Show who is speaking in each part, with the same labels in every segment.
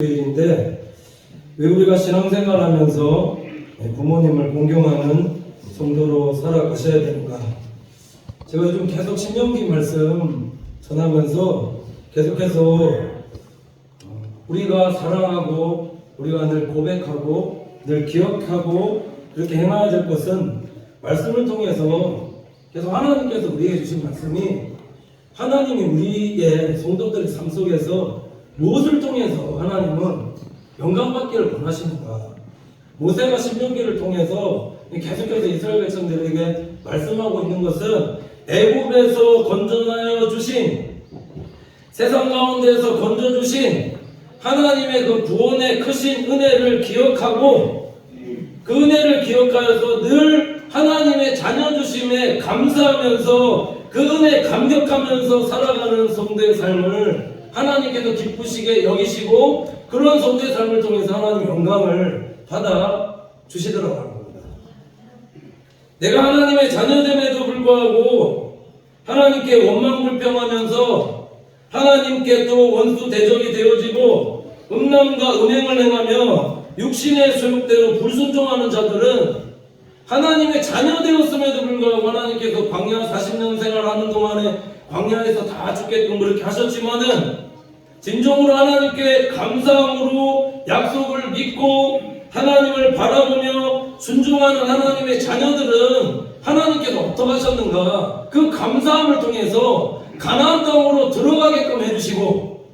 Speaker 1: 일인데, 왜 우리가 신앙생활하면서 부모님을 공경하는 성도로 살아가셔야 되는가? 제가 좀 계속 신명기 말씀 전하면서 계속해서 우리가 사랑하고 우리가 늘 고백하고 늘 기억하고 그렇게 행해야 될 것은 말씀을 통해서 계속 하나님께서 우리에게 주신 말씀이, 하나님이 우리의 성도들의 삶 속에서 무엇을 통해서 하나님은 영광받기를 원하시는가? 모세가 신명기를 통해서 계속해서 이스라엘 백성들에게 말씀하고 있는 것은, 애굽에서 건져내어 주신, 세상 가운데에서 건져주신 하나님의 그 구원의 크신 은혜를 기억하고, 그 은혜를 기억하여서 늘 하나님의 자녀 주심에 감사하면서 그 은혜에 감격하면서 살아가는 성도의 삶을 하나님께서 기쁘시게 여기시고, 그런 성도의 삶을 통해서 하나님 영광을 받아 주시더라고 하는 겁니다. 내가 하나님의 자녀됨에도 불구하고 하나님께 원망불평하면서 하나님께 또 원수 대적이 되어지고 음란과 음행을 행하며 육신의 소욕대로 불순종하는 자들은, 하나님의 자녀 되었음에도 불구하고 하나님께서 광야 40년 생활하는 동안에 광야에서 다 죽게끔 그렇게 하셨지만은, 진정으로 하나님께 감사함으로 약속을 믿고 하나님을 바라보며 순종하는 하나님의 자녀들은 하나님께서 어떻게 하셨는가? 그 감사함을 통해서 가나안 땅으로 들어가게끔 해주시고,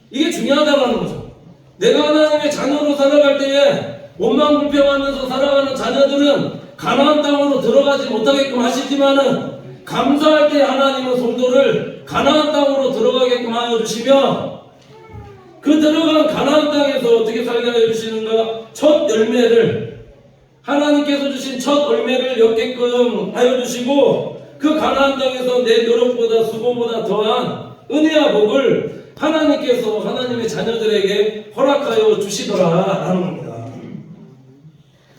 Speaker 1: 이게 중요하다는 거죠. 내가 하나님의 자녀로 살아갈 때에 원망불평하면서 살아가는 자녀들은 가나안 땅으로 들어가지 못하게끔 하시지만은, 감사할 때 하나님은 성도를 가나안 땅으로 들어가게끔 하여 주시며, 그 들어간 가나안 땅에서 어떻게 살게 하여 주시는가? 첫 열매를, 하나님께서 주신 첫 열매를 엿게끔 하여 주시고, 그 가나안 땅에서 내 노력보다 수고보다 더한 은혜와 복을 하나님께서 하나님의 자녀들에게 허락하여 주시더라 라는 겁니다.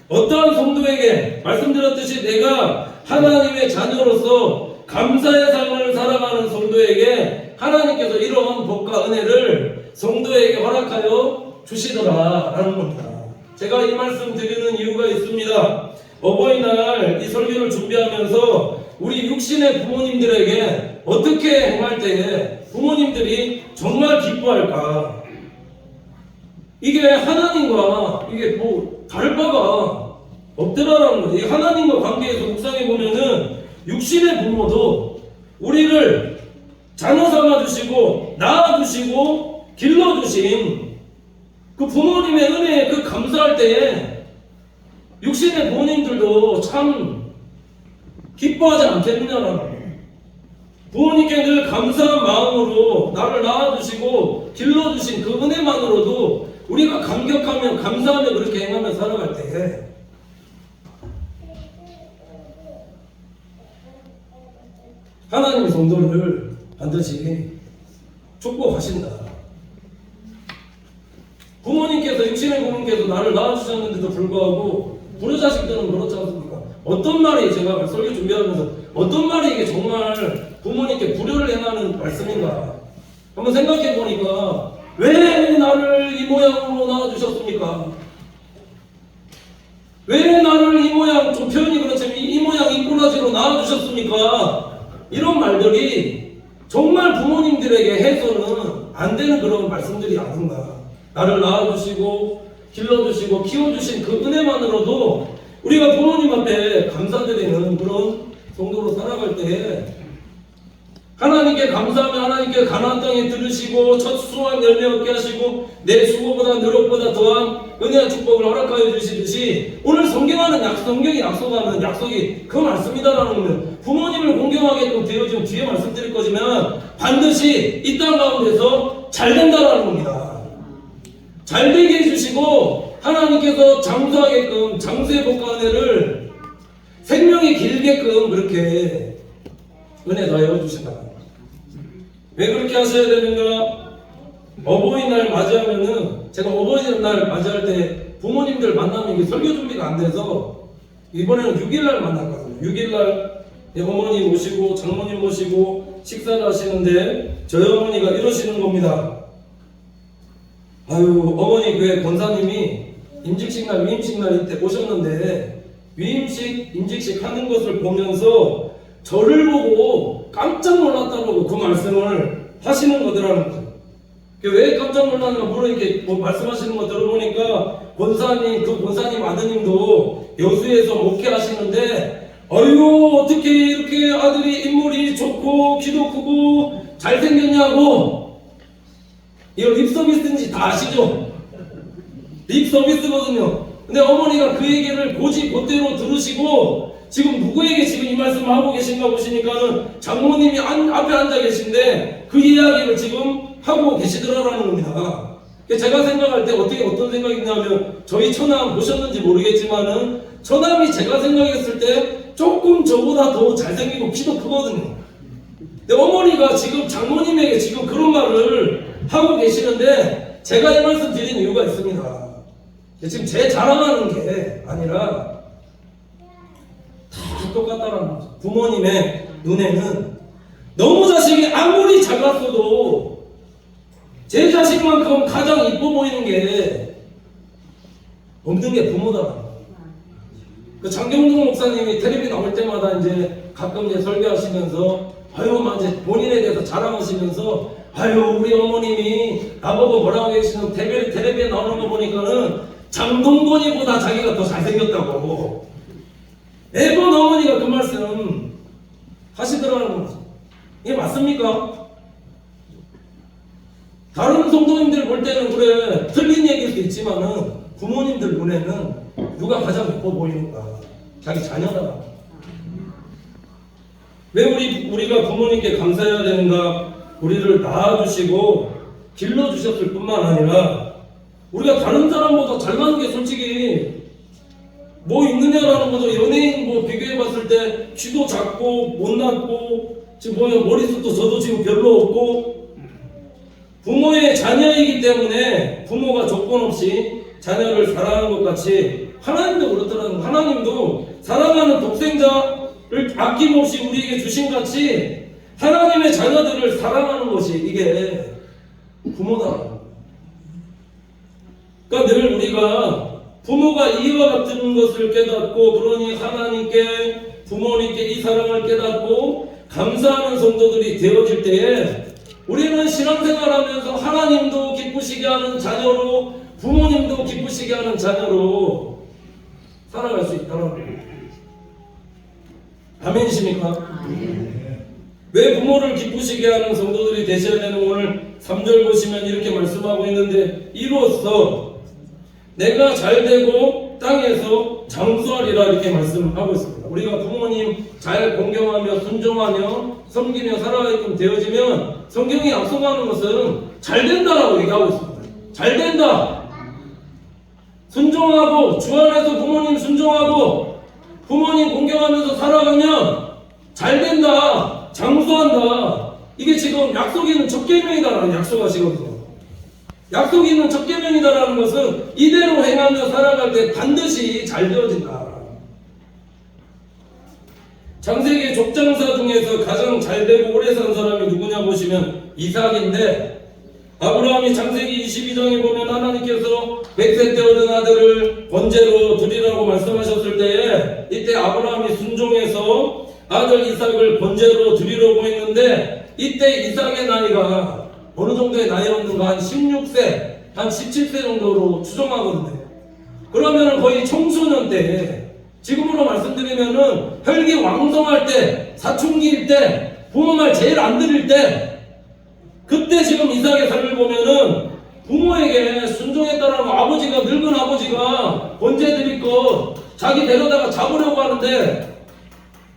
Speaker 1: 어떠한 성도에게 말씀드렸듯이 내가 하나님의 자녀로서 감사의 삶을 살아가는 성도에게 하나님께서 이러한 복과 은혜를 성도에게 허락하여 주시더라 라는 겁니다. 제가 이 말씀 드리는 이유가 있습니다. 어버이날 이 설교를 준비하면서 우리 육신의 부모님들에게 어떻게 행할 때에 부모님들이 정말 기뻐할까? 이게 하나님과 이게 뭐 다를 바가 없더라라는 거지. 하나님과 관계에서 묵상해 보면은 육신의 부모도 우리를 자녀 삼아 주시고 낳아 주시고 길러 주신 그 부모님의 은혜에 그 감사할 때에 육신의 부모님들도 참 기뻐하지 않겠느냐라는 거예요. 부모님께 늘 감사한 마음으로 나를 낳아 주시고 길러 주신 그 은혜만으로도 우리가 감격하며 감사하며 그렇게 행하며 살아갈 때에 하나님의 성도를 반드시 축복하신다. 부모님께서, 육신의 부모님께서 나를 낳아주셨는데도 불구하고 불효자식들은 그렇지 않습니까? 어떤 말이, 제가 설교 준비하면서 어떤 말이 이게 정말 부모님께 불효를 행하는 말씀인가 한번 생각해 보니까, 왜 나를 이 모양으로 낳아주셨습니까? 왜 나를 이 모양, 좀 표현이 그렇지만 이 모양 이 꼬라지로 낳아주셨습니까? 이런 말들이 정말 부모님들에게 해서는 안 되는 그런 말씀들이 아닌가. 나를 낳아주시고 길러주시고 키워주신 그 은혜만으로도 우리가 부모님 앞에 감사드리는 그런 성도로 살아갈 때에 하나님께 감사하며 하나님께 가나안 땅에 들으시고 첫 수확 열매 얻게 하시고 내 수고보다 노력보다 더한 은혜와 축복을 허락하여 주시듯이, 오늘 성경이 약속하는 약속이 그 말씀이다라는 거는, 부모님을 공경하게끔 되어지면 뒤에 말씀드릴 거지만 반드시 이 땅 가운데서 잘 된다라는 겁니다. 잘 되게 해주시고 하나님께서 장수하게끔, 장수의 복과 은혜를 생명이 길게끔 그렇게 은혜 더하여 주신다. 왜 그렇게 하셔야 되는가? 어버이날 맞이하면은, 제가 어버이날 맞이할 때 부모님들 만나면 이게 설교 준비가 안 돼서 이번에는 6일날 만났거든요. 6일날 어머니 모시고 장모님 모시고 식사를 하시는데 저희 어머니가 이러시는 겁니다. 아유, 어머니 교회 권사님이 임직식 날, 위임식 날 이때 오셨는데 위임식, 임직식 하는 것을 보면서 저를 보고 깜짝 놀랐다고 그 말씀을 하시는 거더라는 거예요. 왜 깜짝 놀랐나 물어 이렇게 말씀하시는 거 들어보니까 권사님, 그 권사님 아드님도 여수에서 목회하시는데 아유, 어떻게 이렇게 아들이 인물이 좋고 키도 크고 잘생겼냐고. 이거 립서비스인지 다 아시죠? 립서비스거든요. 근데 어머니가 그 얘기를 곧대로 들으시고 지금 누구에게 지금 이 말씀을 하고 계신가 보시니까는 장모님이 앞에 앉아 계신데 그 이야기를 지금 하고 계시더라라는 겁니다. 제가 생각할 때 어떤 생각이 있냐면 저희 처남 보셨는지 모르겠지만은 처남이 제가 생각했을 때 조금 저보다 더 잘생기고 키도 크거든요. 근데 어머니가 지금 장모님에게 지금 그런 말을 하고 계시는데 제가 이 말씀 드린 이유가 있습니다. 지금 제 자랑하는 게 아니라 다 똑같다라는 거죠. 부모님의 눈에는 너무 자식이 아무리 잘났어도 제 자식만큼 가장 이뻐 보이는 게 없는 게 부모다라는 거예요. 그 장경동 목사님이 텔레비 나올 때마다 이제 가끔 이제 설교하시면서 아유, 막 이제 본인에 대해서 자랑하시면서 아유, 우리 어머님이 나보고 뭐라고 계시는 텔레비에 나오는 거 보니까는 장동건이보다 자기가 더 잘생겼다고 매번 어머니가 그 말씀 하시더라는 거죠. 이게 맞습니까? 다른 성도님들 볼 때는 그래 틀린 얘기일 수 있지만은 부모님들 눈에는 누가 가장 예뻐 보이는가? 자기 자녀다. 왜 우리가 부모님께 감사해야 되는가? 우리를 낳아주시고 길러주셨을 뿐만 아니라 우리가 다른 사람보다 잘나는 게 솔직히 뭐 있느냐라는 거죠. 연예인 뭐 비교해봤을 때 키도 작고 못났고 지금 보면 머리숱도 저도 지금 별로 없고 부모의 자녀이기 때문에 부모가 조건 없이 자녀를 사랑하는 것 같이 하나님도 그렇더라는 거예요. 하나님도 사랑하는 독생자를 아낌없이 우리에게 주신 같이 하나님의 자녀들을 사랑하는 것이 이게 부모다. 그러니까 늘 우리가 부모가 이와 같은 것을 깨닫고 그러니 하나님께 부모님께 이 사랑을 깨닫고 감사하는 성도들이 되어질 때에 우리는 신앙생활하면서 하나님도 기쁘시게 하는 자녀로 부모님도 기쁘시게 하는 자녀로 살아갈 수 있다는 거예요. 아멘이십니까? 왜 부모를 기쁘시게 하는 성도들이 되셔야 되는 오늘 3절 보시면 이렇게 말씀하고 있는데 이로써 내가 잘되고 땅에서 장수하리라 이렇게 말씀하고 있습니다. 우리가 부모님 잘 공경하며 순종하며 섬기며 살아가게끔 되어지면 성경이 약속하는 것은 잘된다라고 얘기하고 있습니다. 잘된다. 순종하고 주 안에서 부모님 순종하고 부모님 공경하면서 살아가면 잘된다. 장수한다. 이게 지금 약속이 있는 첫 계명이다라는 약속하시거든요. 약속이 있는 첫 계명이다라는 것은 이대로 행하며 살아갈 때 반드시 잘 되어진다. 창세기 족장사 중에서 가장 잘되고 오래 산 사람이 누구냐 보시면 이삭인데 아브라함이 창세기 22장에 보면 하나님께서 100세 때 얻은 아들을 번제로 드리라고 말씀하셨을 때에 이때 아브라함이 순종해서 아들 이삭을 번제로 드리려고 했는데 이때 이삭의 나이가 어느 정도의 나이였는가 한 16세, 한 17세 정도로 추정하거든요. 그러면은 거의 청소년 때 지금으로 말씀드리면은 혈기 왕성할 때, 사춘기일 때, 부모 말 제일 안 들을 때 그때 지금 이삭의 삶을 보면은 부모에게 순종했다라는 아버지가 늙은 아버지가 번제 드릴 것 자기 데려다가 잡으려고 하는데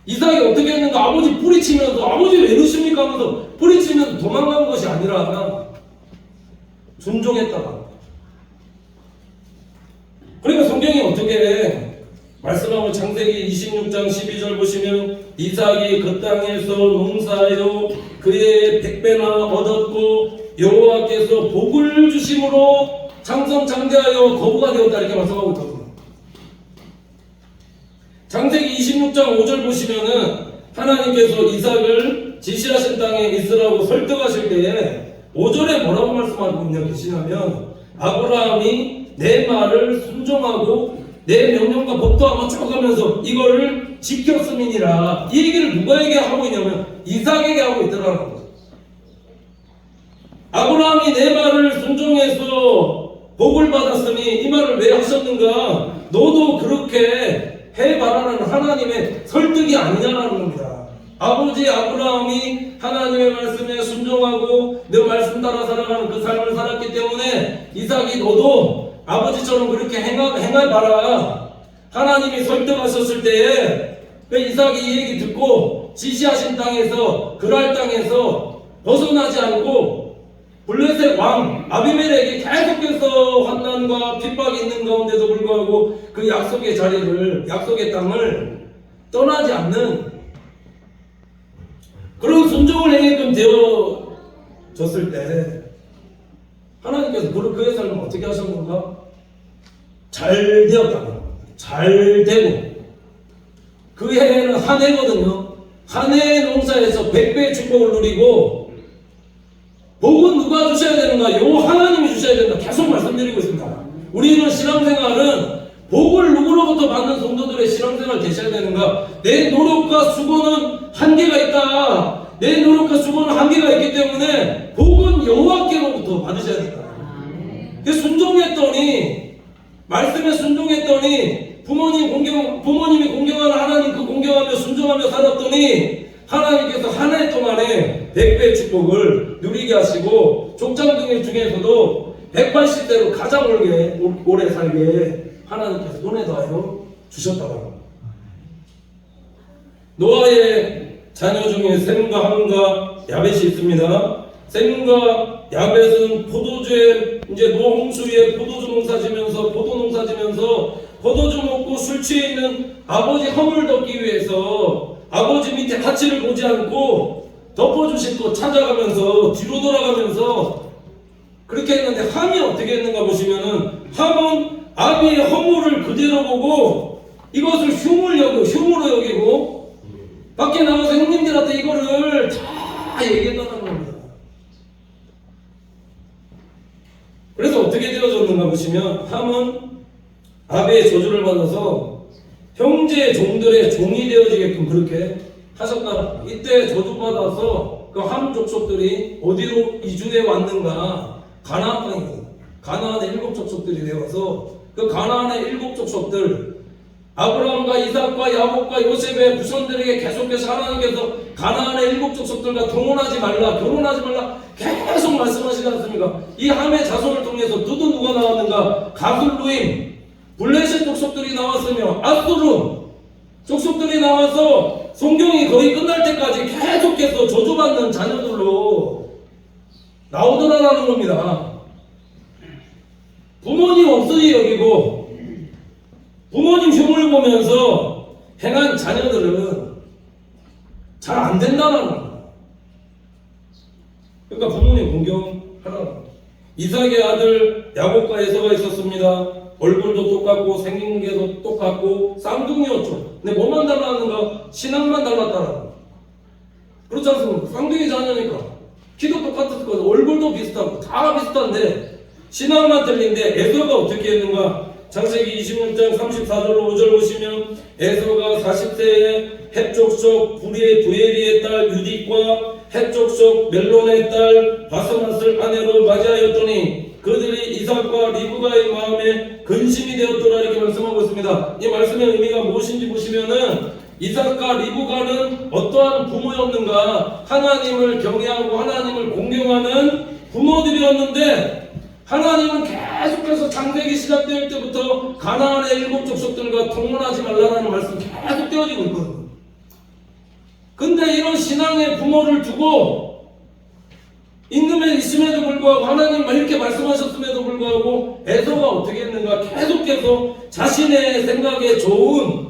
Speaker 1: 이삭이 어떻게 했는가 아버지 뿌리치면서 아버지 왜 이러십니까 하면서 뿌리치면서 도망간 것이 아니라 순종했다가 그러니까 성경이 어떻게 말씀하고 창세기 26장 12절 보시면 이삭이 그 땅에서 농사하여 그의 100배나 얻었고 여호와께서 복을 주심으로 장성장대하여 거부가 되었다 이렇게 말씀하고 있거든요. 창세기 26장 5절 보시면은 하나님께서 이삭을 지시하신 땅에 있으라고 설득하실 때에 5절에 뭐라고 말씀하고 있냐 계시냐면 아브라함이 내 말을 순종하고 내 명령과 법도 아마 쫓아가면서 이거를 지켰음이니라. 이 얘기를 누구에게 하고 있냐면 이삭에게 하고 있더라는 거죠. 아브라함이 내 말을 순종해서 복을 받았으니 이 말을 왜 하셨는가? 너도 그렇게 해봐라는 하나님의 설득이 아니냐라는 겁니다. 아버지 아브라함이 하나님의 말씀에 순종하고 내 말씀 따라 살아가는 그 삶을 살았기 때문에 이삭이 너도 아버지처럼 그렇게 행해봐라. 하나님이 설득하셨을 때에 그 이삭이 이 얘기 듣고 지시하신 땅에서 그랄 땅에서 벗어나지 않고 블레셋 왕 아비멜렉이 계속해서 환난과 핍박이 있는 가운데도 불구하고 그 약속의 자리를, 약속의 땅을 떠나지 않는 그런 순종을 행하게끔 되어졌을 때 하나님께서 그의 삶을 어떻게 하셨는가? 잘 되었다는 겁니다. 잘 되고 그 해에는 한 해거든요. 한 해의 농사에서 100배의 축복을 누리고 복은 누가 주셔야 되는가? 요 하나님이 주셔야 된다. 계속 말씀드리고 있습니다. 우리는 신앙생활은 복을 누구로부터 받는 성도들의 신앙생활 되셔야 되는가? 내 노력과 수고는 한계가 있다. 내 노력과 수고는 한계가 있기 때문에 복은 여호와께로부터 받으셔야 된다. 순종했더니, 말씀에 순종했더니 부모님이 공경하는 하나님 그 공경하며 순종하며 살았더니 하나님께서 한 해 동안에 100배의 축복을 누리게 하시고 족장등일 중에서도 180대로 가장 오래 살게 하나님께서 눈에 더하여 주셨다고 합니다. 노아의 자녀 중에 셈과 함과 야벳이 있습니다. 셈과 야벳은 포도주에 이제 노홍수에 포도주 농사 지면서 포도주 먹고 술 취해 있는 아버지 허물 덮기 위해서 아버지 밑에 가치를 보지 않고 덮어주실 것 찾아가면서 뒤로 돌아가면서 그렇게 했는데 함이 어떻게 했는가 보시면은 함은 아비의 허물을 그대로 보고 이것을 흉으로 여기고 밖에 나가서 형님들한테 이거를 다 얘기했다는 겁니다. 그래서 어떻게 되어졌는가 보시면 함은 아비의 저주를 받아서 형제의 종들의 종이 되어지게끔 그렇게 하셨다. 이때 저주받아서 그 함 족속들이 어디로 이주해 왔는가? 가나안 땅입니다. 가나안의 7 족속들이 되어서 그 가나안의 7 족속들 아브라함과 이삭과 야곱과 요셉의 후손들에게 계속해서 하나님께서 가나안의 7 족속들과 동원하지 말라, 결혼하지 말라 계속 말씀하시지 않습니까? 이 함의 자손을 통해서 누가 나왔는가? 가술루임, 블레셋 족속들이 나왔으며 아수름 족속들이 나와서 성경이 거의 끝날 때까지 계속해서 저주받는 자녀들로 나오더라라는 겁니다. 부모님 없으니 여기고 부모님 흉을 보면서 행한 자녀들은 잘 안 된다는 겁니다. 그러니까 부모님 공경하라는 겁니다. 이삭의 아들 야곱과 에서가 있었습니다. 얼굴도 똑같고 생긴 게도 똑같고 쌍둥이였죠. 근데 뭐만 달랐는가? 신앙만 달랐다라는. 그렇지 않습니까? 쌍둥이 자녀니까 키도 똑같을 거고 얼굴도 비슷하고 다 비슷한데 신앙만 틀린데 에서가 어떻게 했는가? 창세기 26장 34절로 5절 보시면 에서가 40세에 헷족속 부엘리의 딸 유딕과 헷족속 멜론의 딸 바스맛을 아내로 맞이하였더니 그들이 이삭과 리브가의 마음에 근심이 되었더라 이렇게 말씀하고 있습니다. 이 말씀의 의미가 무엇인지 보시면은 이삭과 리브가는 어떠한 부모였는가? 하나님을 경외하고 하나님을 공경하는 부모들이었는데 하나님은 계속해서 창세기 시작될 때부터 가나안의 7 족속들과 통혼하지 말라라는 말씀이 계속 되어지고 있거든요. 근데 이런 신앙의 부모를 두고 있음에도 불구하고 하나님만 이렇게 말씀하셨음에도 불구하고 에서가 어떻게 했는가? 계속해서 자신의 생각에 좋은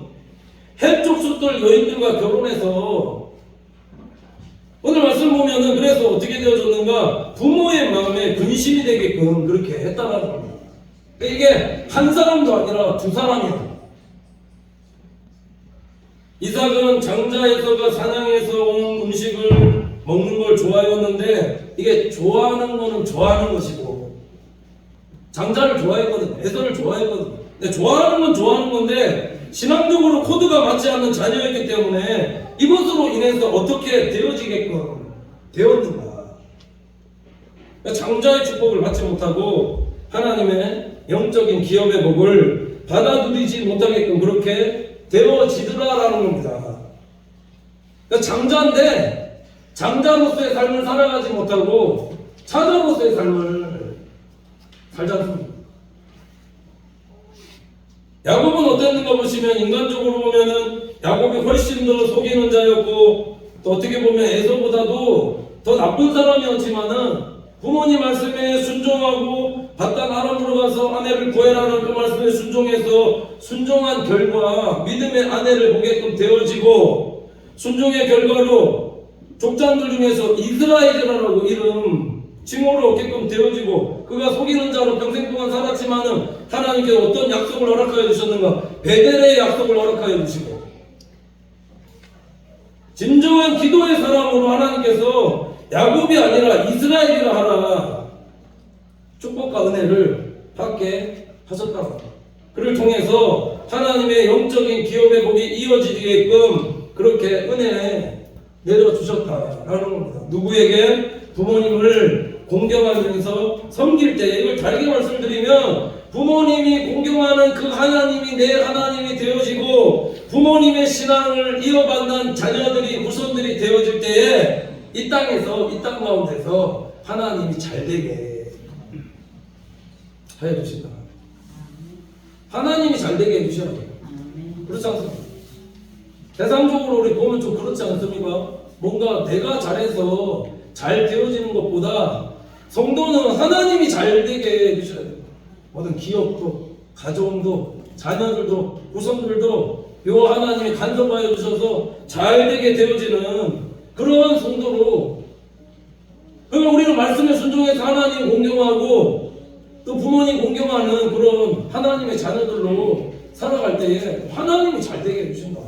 Speaker 1: 헷족속들 여인들과 결혼해서 오늘 말씀 보면은 그래서 어떻게 되어졌는가? 부모의 마음에 근심이 되게끔 그렇게 했다라는 겁니다. 이게 한 사람도 아니라 2 사람이야. 이삭은 장자에서가 사냥해서 온 음식을 먹는 걸 좋아했는데 이게 좋아하는 거는 좋아하는 것이고 장자를 좋아했거든. 에서를 좋아했거든. 근데 좋아하는 건 좋아하는 건데 신앙적으로 코드가 맞지 않는 자녀였기 때문에 이것으로 인해서 어떻게 되어지게끔 되었는가. 장자의 축복을 받지 못하고 하나님의 영적인 기업의 복을 받아들이지 못하게끔 그렇게 되어지더라라는 겁니다. 그러니까 장자인데 장자로서의 삶을 살아가지 못하고 차자로서의 삶을 살지 않습니다. 야곱은 어땠는가 보시면 인간적으로 보면은 야곱이 훨씬 더 속이는 자였고 또 어떻게 보면 에서보다도 더 나쁜 사람이었지만은 부모님 말씀에 순종하고 바단 아람으로 가서 아내를 구해라는 그 말씀에 순종해서 순종한 결과 믿음의 아내를 보게끔 되어지고 순종의 결과로 족장들 중에서 이스라엘이라고 이름 칭호를 얻게끔 되어지고 그가 속이는 자로 평생 동안 살았지만은 하나님께서 어떤 약속을 허락하여 주셨는가? 베델의 약속을 허락하여 주시고 진정한 기도의 사람으로 하나님께서 야곱이 아니라 이스라엘이라 하라 축복과 은혜를 받게 하셨다. 그를 통해서 하나님의 영적인 기업의 복이 이어지게끔 그렇게 은혜 내려주셨다라는 겁니다. 누구에게? 부모님을 공경하면서 섬길 때 이걸 다르게 말씀드리면 부모님이 공경하는 그 하나님이 내 하나님이 되어지고 부모님의 신앙을 이어받는 자녀들이 후손들이 되어질 때에 이 땅에서 이 땅 가운데서 하나님이 잘되게 하여 주신다. 하나님이 잘되게 해주셔야 돼요. 그렇지 않습니까? 대상적으로 우리 보면 좀 그렇지 않습니까? 뭔가 내가 잘해서 잘 되어지는 것보다 성도는 하나님이 잘되게 해주셔야 돼요. 모든 기업도 가정도 자녀들도 후손들도 요 하나님이 간섭하여 주셔서 잘되게 되어지는 그러한 성도로 그러니까 우리는 말씀에 순종해서 하나님 공경하고 또 부모님 공경하는 그런 하나님의 자녀들로 살아갈 때에 하나님이 잘되게 해주신다.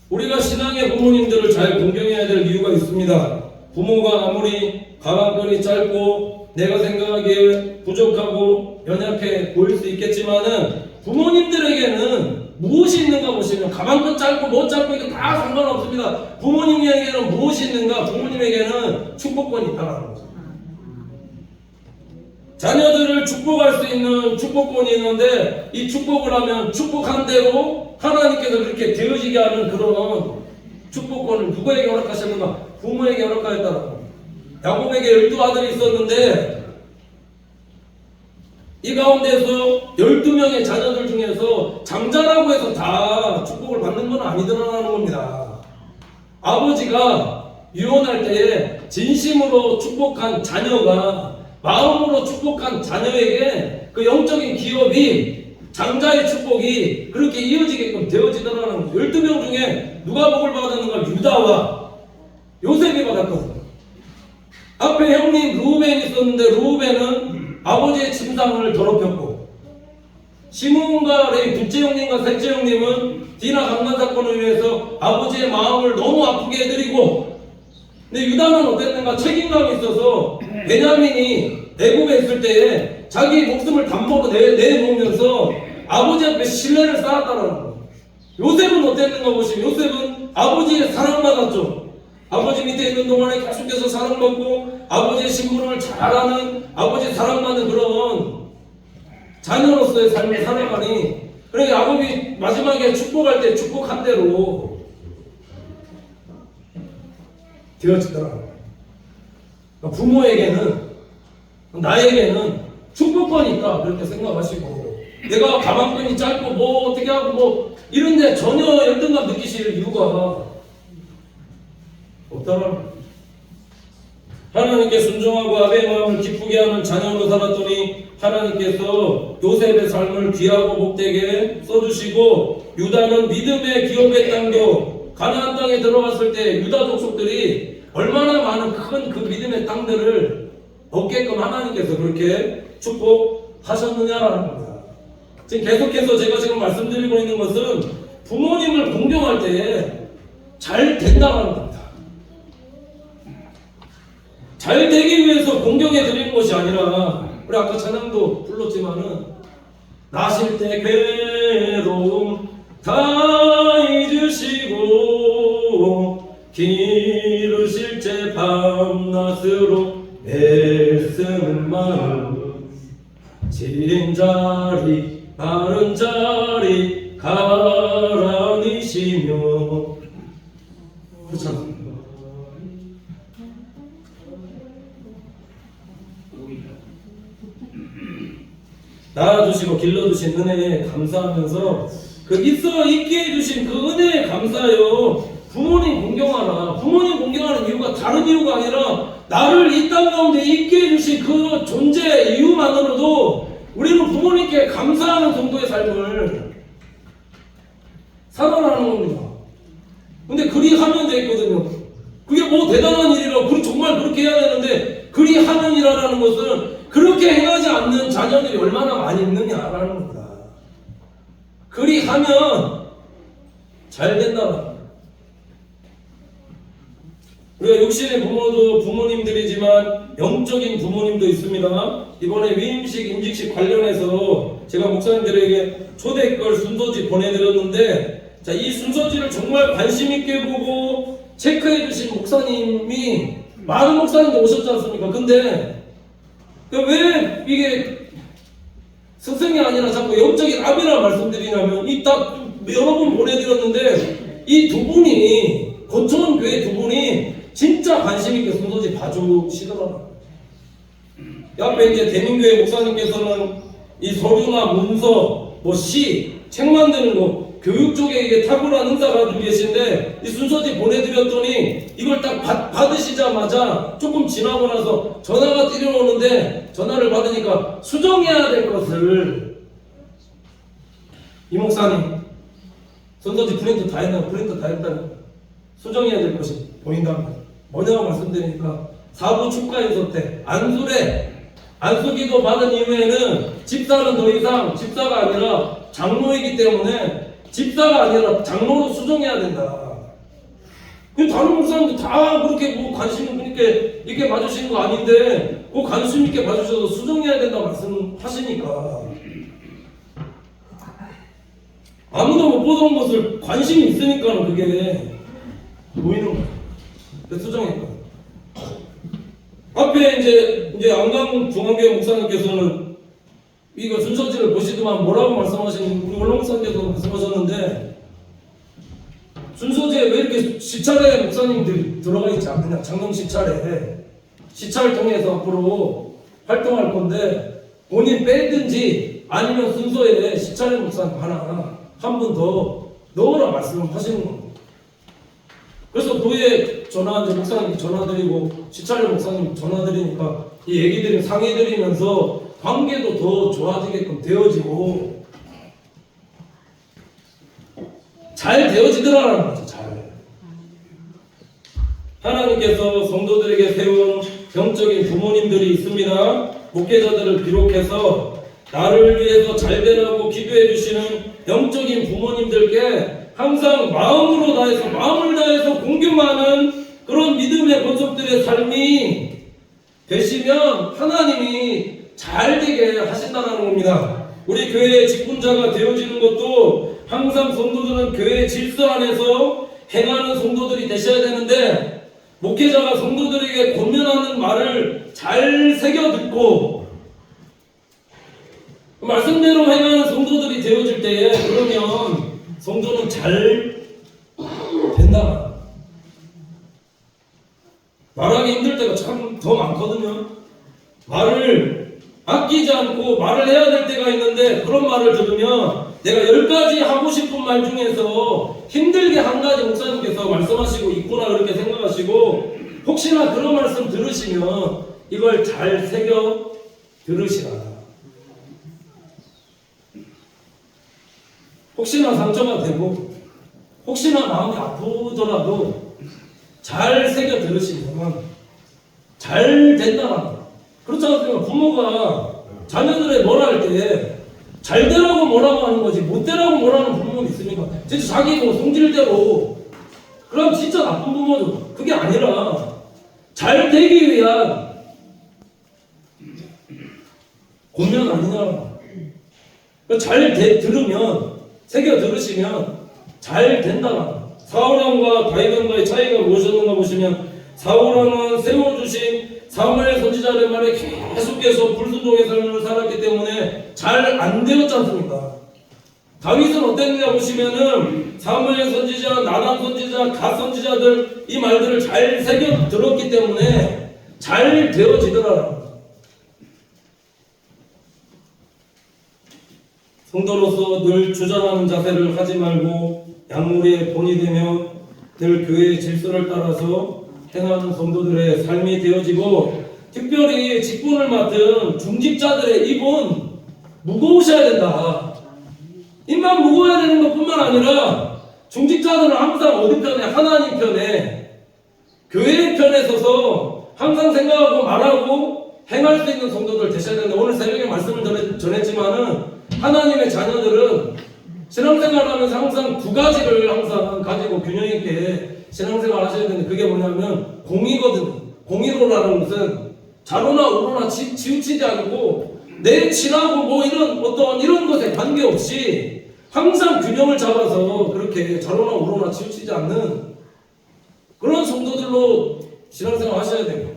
Speaker 1: 우리가 신앙의 부모님들을 잘 공경해야 될 이유가 있습니다. 부모가 아무리 가방끈이 짧고 내가 생각하기에 부족하고 연약해 보일 수 있겠지만은 부모님들에게는 무엇이 있는가 보시면 가방끈 짧고 못 짧고 이게 다 상관없습니다. 부모님에게는 무엇이 있는가? 부모님에게는 축복권이 있다는 거죠. 자녀들을 축복할 수 있는 축복권이 있는데 이 축복을 하면 축복한 대로 하나님께서 그렇게 되어지게 하는 그런 축복권을 누구에게 허락하셨는가? 부모에게 허락하였다는 겁니다. 야곱에게 12아들이 있었는데 이 가운데서 12명의 자녀들 중에서 장자라고 해서 다 축복을 받는 건 아니더라는 겁니다. 아버지가 유언할 때에 진심으로 축복한 자녀가 마음으로 축복한 자녀에게 그 영적인 기업이 장자의 축복이 그렇게 이어지게끔 되어지더라는 거죠. 12명 중에 누가 복을 받았는가? 유다와 요셉이 받았거든요. 앞에 형님 루벤이 있었는데 루벤은 아버지의 침상을 더럽혔고 시므온과 레위 둘째 형님과 셋째 형님은 디나 강간 사건을 위해서 아버지의 마음을 너무 아프게 해드리고 근데 유다는 어땠는가? 책임감이 있어서 베냐민이 애굽에 있을 때에 자기 목숨을 담보로 내놓으면서 아버지 앞에 신뢰를 쌓았다는 거예요. 요셉은 어땠는가 보시면 요셉은 아버지의 사랑받았죠. 아버지 밑에 있는 동안에 계속해서 사랑받고 아버지의 심부름을 잘하는 아버지 사랑받는 그런 자녀로서의 삶을 살아가니 그러니까 야곱이 마지막에 축복할 때 축복한 대로 되어지더라고요. 그러니까 부모에게는 나에게는 축복권이 있다 그렇게 생각하시고 내가 가방끈이 짧고 뭐 어떻게 하고 뭐 이런데 전혀 열등감 느끼실 이유가 없다라는 거예요. 하나님께 순종하고 아베의 마음을 기쁘게 하는 자녀로 살았더니 하나님께서 요셉의 삶을 귀하고 복되게 써주시고 유다는 믿음의 기업의 땅도 가나안 땅에 들어갔을 때 유다 족속들이 얼마나 많은 큰 그 믿음의 땅들을 얻게끔 하나님께서 그렇게 축복하셨느냐라는 겁니다. 지금 계속해서 제가 지금 말씀드리고 있는 것은 부모님을 공경할 때에 잘 된다는 겁니다. 잘 되기 위해서 공경해 드리는 것이 아니라, 우리 아까 찬양도 불렀지만은, 나실 때 괴로움 다 잊으시고 기르실 때 밤낮으로 애쓰는 마음, 지린 자리 바른 자리 가라니시며. 그렇잖아. 낳아주시고 길러주신 은혜에 감사하면서 있게 해주신 그 은혜에 감사해요. 부모님 공경하라. 부모님 공경하는 이유가 다른 이유가 아니라 나를 이 땅 가운데 있게 해주신 그 존재 이유만으로도 우리는 부모님께 감사하는 정도의 삶을 살아가는 겁니다. 근데 그리 하면 되거든요. 그게 뭐 대단한 일이라고, 그리 정말 그렇게 해야 되는데, 그리 하면이라는 것은 그렇게 행하지 않는 자녀들이 얼마나 많이 있느냐라는 겁니다. 그리 하면 잘 된다는. 우리가 육신의 부모도 부모님들이지만 영적인 부모님도 있습니다. 이번에 위임식, 임직식 관련해서 제가 목사님들에게 초대글 순서지 보내드렸는데, 자, 이 순서지를 정말 관심 있게 보고 체크해 주신 목사님이 많은 목사님도 오셨지 않습니까? 근데 왜 이게 스승이 아니라 자꾸 영적인 아비라 말씀드리냐면, 이 딱 여러 번 보내드렸는데 이 두 분이, 거쳐온 교회 두 분이 진짜 관심 있게 순서지 봐주시더라고요. 옆에 이제 대민교회 목사님께서는 이 서류나 문서, 책 만드는 거, 교육 쪽에 이게 탁월한 은사가 가지고 계신데, 이 순서지 보내드렸더니 이걸 딱 받으시자마자 조금 지나고 나서 전화가 뛰어오는데, 전화를 받으니까 수정해야 될 것을, 이 목사님 순서지 프린트 다 했나요? 프린트 다 했다는, 수정해야 될 것이 보인답니다. 뭐냐고 말씀드리니까, 사부 축가인서 때 안수기도 받은 이후에는 집사는 더 이상 집사가 아니라 장로이기 때문에 집사가 아니라 장로로 수정해야 된다. 다른 목사님도 다 그렇게 뭐 관심 있게 이렇게 봐주시는 거 아닌데, 그 관심 있게 봐주셔서 수정해야 된다 말씀하시니까, 아무도 못 보던 것을 관심이 있으니까 그게 보이는 거예요. 수정했거든요. 앞에 이제 안강 중앙교회 목사님께서는 이거 순서지를 보시더만 뭐라고 말씀하시는, 우리 원로 목사님께서 말씀하셨는데, 순서지에 왜 이렇게 시찰에 목사님들이 들어가 있지 않느냐, 장롱 시찰을 통해서 앞으로 활동할 건데, 본인 빼든지 아니면 순서에 시찰의 목사님 하나 한 분 더 넣으라 말씀하시는 겁니다. 그래서 교회 목사님 전화드리고 시찰의 목사님 전화드리니까 이 얘기들이 상의드리면서 관계도 더 좋아지게끔 되어지고 잘 되어지더라는 거죠. 잘. 하나님께서 성도들에게 세운 영적인 부모님들이 있습니다. 목회자들을 비롯해서 나를 위해서 잘 되라고 기도해 주시는 영적인 부모님들께 항상 마음을 다해서 공경하는 그런 믿음의 권속들의 삶이 되시면 하나님이 잘 되게 하신다는 겁니다. 우리 교회의 직분자가 되어지는 것도 항상 성도들은 교회의 질서 안에서 행하는 성도들이 되셔야 되는데, 목회자가 성도들에게 권면하는 말을 잘 새겨 듣고 말씀대로 행하는 성도들이 되어질 때에, 그러면 성도는 잘 된다. 말하기 힘들 때가 참 더 많거든요. 말을 아끼지 않고 말을 해야 될 때가 있는데, 그런 말을 들으면 내가 10가지 하고 싶은 말 중에서 힘들게 한 가지 목사님께서 말씀하시고 있구나 그렇게 생각하시고, 혹시나 그런 말씀 들으시면 이걸 잘 새겨 들으시라. 혹시나 상처가 되고 혹시나 마음이 아프더라도 잘 새겨 들으시면 잘 된다는. 그렇지 않습니까? 부모가 자녀들의 뭐라 할 때 잘 되라고 뭐라고 하는 거지, 못 되라고 뭐라는 부모는 있습니까? 진짜 자기 성질대로, 그럼 진짜 나쁜 부모죠. 그게 아니라 잘 되기 위한 권면 아니냐. 들으면, 새겨 들으시면 잘 된다. 사울왕과 다윗왕과의 차이가 무엇이었는가 보시면, 사울왕은 세워주신 사무엘 선지자의 말에 계속해서 불순종의 삶을 살았기 때문에 잘 안 되었지 않습니까? 다윗은 어땠느냐 보시면은 사무엘 선지자, 나단 선지자, 갓 선지자들 이 말들을 잘 새겨 들었기 때문에 잘 되어지더라. 성도로서 늘 주장하는 자세를 하지 말고 약물의 본이 되며 늘 교회의 질서를 따라서 행하는 성도들의 삶이 되어지고, 특별히 직분을 맡은 중직자들의 입은 무거우셔야 된다. 입만 무거워야 되는 것뿐만 아니라 중직자들은 항상 어디 편에? 하나님 편에, 교회의 편에 서서 항상 생각하고 말하고 행할 수 있는 성도들 되셔야 된다. 오늘 새벽에 말씀을 전했지만은 하나님의 자녀들은 신앙생활하면서 항상 두 가지를 항상 가지고 균형 있게 신앙생활 하셔야 되는데, 그게 뭐냐면 공의거든요. 공의로라는 것은 좌로나 우로나 치우치지 않고 내 친하고 뭐 이런 것에 관계없이 항상 균형을 잡아서 그렇게 좌로나 우로나 치우치지 않는 그런 성도들로 신앙생활 하셔야 돼요.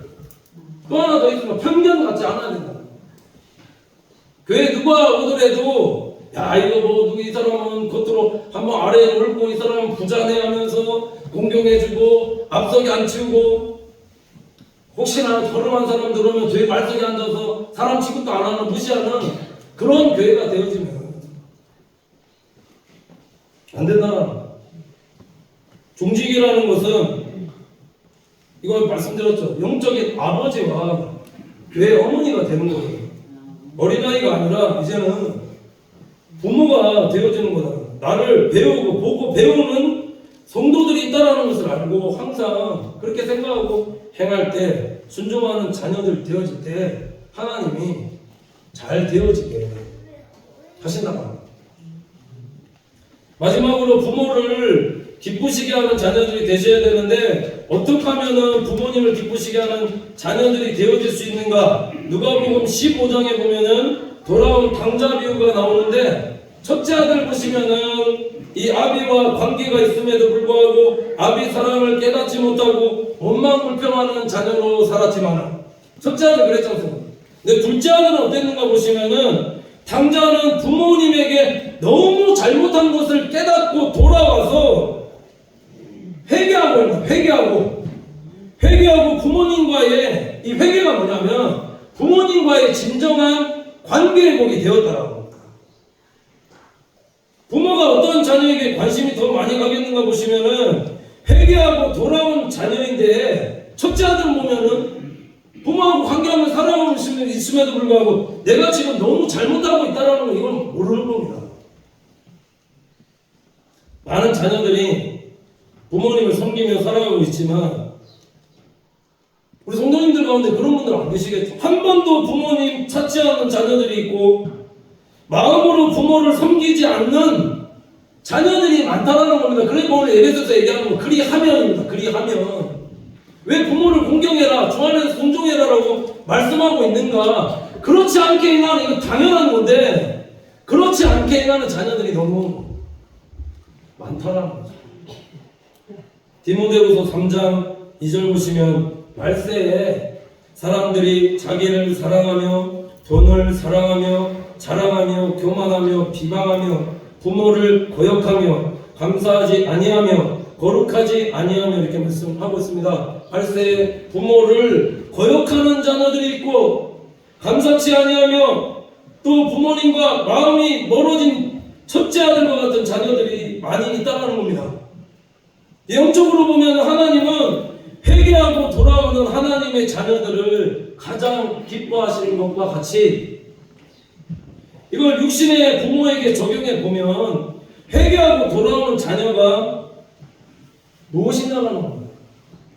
Speaker 1: 또 하나 더 있으면 편견 갖지 않아야 된다. 교회 누가 오더라도 야 이거 뭐 이 사람은 겉으로 한번 아래에 올고 이 사람은 부자네 하면서 공경해주고 앞서게 안 치우고, 혹시나 결혼한 사람 들어오면 교회 말석에 앉아서 사람 취급도 안 하는 무시하는 그런 교회가 되어지면 안 된다. 중직이라는 것은 이거 말씀드렸죠. 영적인 아버지와 교회 어머니가 되는 거예요. 어린아이가 아니라 이제는 부모가 되어지는 거다. 나를 배우고 보고 배우는 성도들이 있다는 것을 알고 항상 그렇게 생각하고 행할 때, 순종하는 자녀들 되어질 때 하나님이 잘 되어지게 하신다. 마지막으로 부모를 기쁘시게 하는 자녀들이 되셔야 되는데, 어떻게 하면은 부모님을 기쁘시게 하는 자녀들이 되어질 수 있는가? 누가복음 15장에 보면은 돌아온 당자 비유가 나오는데, 첫째 아들 보시면은 이 아비와 관계가 있음에도 불구하고 아비 사랑을 깨닫지 못하고 원망불평하는 자녀로 살았지만, 첫째 아들 그랬지 않습니까? 근데 둘째 아들은 어땠는가 보시면은, 당자는 부모님에게 너무 잘못한 것을 깨닫고 돌아와서 회개하고 부모님과의 이 회개가 뭐냐면 부모님과의 진정한 관계 회복이 되었다라고. 부모가 어떤 자녀에게 관심이 더 많이 가겠는가 보시면은 회개하고 돌아온 자녀인데, 첫째 아들 보면은 부모하고 관계하면서 살아가고 있음에도 불구하고 내가 지금 너무 잘못하고 있다는 건 이건 모르는 겁니다. 많은 자녀들이 부모님을 섬기며 살아가고 있지만 우리 성도님들 가운데 그런 분들 안 계시겠죠? 한 번도 부모님 찾지 않는 자녀들이 있고 마음으로 부모를 섬기지 않는 자녀들이 많다라는 겁니다. 그러니까 오늘 예배에서 얘기하는 건 그리하면입니다. 그리하면. 왜 부모를 공경해라, 주 안에서 존중해라라고 말씀하고 있는가? 그렇지 않게 행하는, 이거 당연한 건데 그렇지 않게 행하는 자녀들이 너무 많다라는 거죠. 디모데후서 3장 2절 보시면 말세에 사람들이 자기를 사랑하며 돈을 사랑하며 자랑하며 교만하며 비방하며 부모를 거역하며 감사하지 아니하며 거룩하지 아니하며 이렇게 말씀하고 있습니다. 말세에 부모를 거역하는 자녀들이 있고 감사치 아니하며 또 부모님과 마음이 멀어진 첫째 아들과 같은 자녀들이 많이 있다는 겁니다. 영적으로 보면 하나님은 회개하고 돌아오는 하나님의 자녀들을 가장 기뻐하시는 것과 같이 이걸 육신의 부모에게 적용해 보면 회개하고 돌아오는 자녀가 무엇이냐는 겁니다.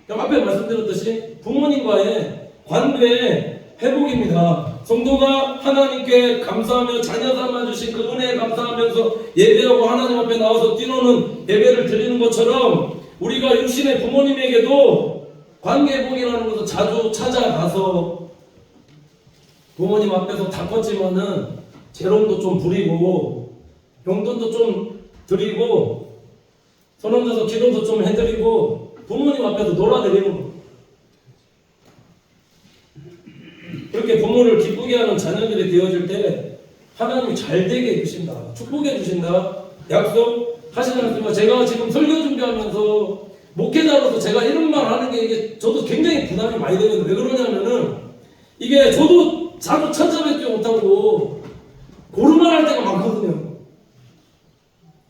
Speaker 1: 그럼 앞에 말씀드렸듯이 부모님과의 관계의 회복입니다. 성도가 하나님께 감사하며 자녀 삼아주신 그 은혜에 감사하면서 예배하고 하나님 앞에 나와서 뛰노는 예배를 드리는 것처럼 우리가 육신의 부모님에게도 관계복이라는 것은 자주 찾아가서 부모님 앞에서 다 컸지만은 재롱도 좀 부리고 용돈도 좀 드리고 손 얹어서 기도도 좀 해드리고 부모님 앞에서 놀아드리는 거. 그렇게 부모를 기쁘게 하는 자녀들이 되어질 때 하나님이 잘 되게 해주신다, 축복해 주신다 약속 하시지 않습니까? 제가 지금 설교 준비하면서 목회자로서 제가 이런 말 하는 게 이게 저도 굉장히 부담이 많이 되거든요. 왜 그러냐면은 이게 저도 자주 찾아뵙지 못하고 고르만 할 때가 많거든요.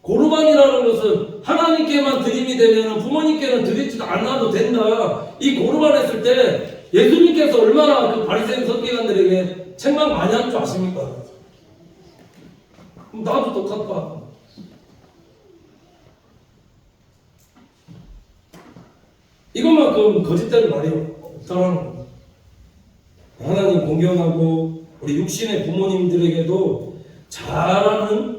Speaker 1: 고르반이라는 것은 하나님께만 드림이 되면 부모님께는 드리지도 않아도 된다. 이 고르반 했을 때 예수님께서 얼마나 그 바리새인 서기관들에게 책망 많이 한 줄 아십니까? 그럼 나도 똑같다. 이것만큼 거짓된 말이 없다는 겁니다. 하나님 공경하고 우리 육신의 부모님들에게도 잘하는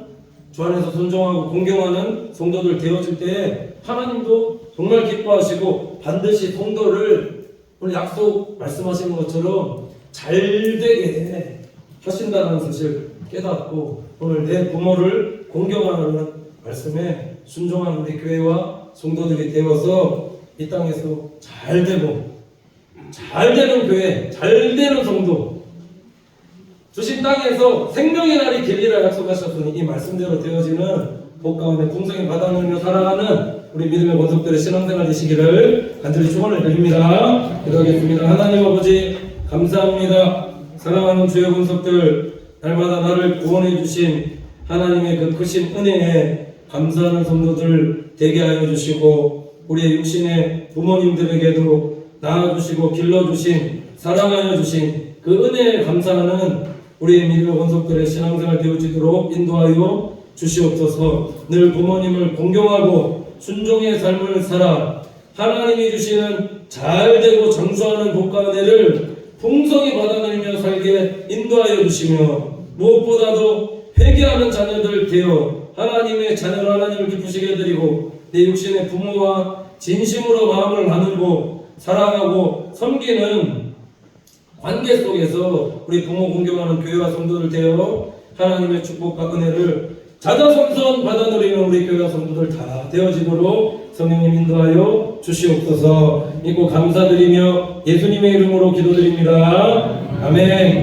Speaker 1: 주 안에서 존중하고 공경하는 성도들 되어질 때 하나님도 정말 기뻐하시고 반드시 성도를 오늘 약속 말씀하시는 것처럼 잘 되게 하신다는 사실 깨닫고 오늘 내 부모를 공경하는 말씀에 순종하는 우리 교회와 성도들이 되어서 이 땅에서 잘 되고 잘 되는 교회, 잘 되는 성도 주신 땅에서 생명의 날이 길리라 약속하셨으니 이 말씀대로 되어지는 복 가운데 풍성히 받아들이며 살아가는 우리 믿음의 권속들의 신앙생활 되시기를 간절히 축원을 드립니다. 기도하겠습니다. 하나님 아버지 감사합니다. 사랑하는 주의 권속들 날마다 나를 구원해 주신 하나님의 그 크신 은혜에 감사하는 성도들 되게 하여 주시고 우리의 육신의 부모님들에게도 낳아주시고 길러주신 사랑하여 주신 그 은혜에 감사하는 우리의 믿음의 권속들의 신앙생활 되어지도록 인도하여 주시옵소서. 늘 부모님을 공경하고 순종의 삶을 살아 하나님이 주시는 잘되고 장수하는 복과 은혜를 풍성히 받아들이며 살게 인도하여 주시며 무엇보다도 회개하는 자녀들 되어 하나님의 자녀로 하나님을 기쁘시게 해드리고 내 육신의 부모와 진심으로 마음을 나누고 사랑하고 섬기는 관계 속에서 우리 부모 공경하는 교회와 성도들 되어 하나님의 축복과 은혜를 자자손손 받아들이는 우리 교회와 성도들 다 되어지도록 성령님 인도하여 주시옵소서. 믿고 감사드리며 예수님의 이름으로 기도드립니다. 아멘.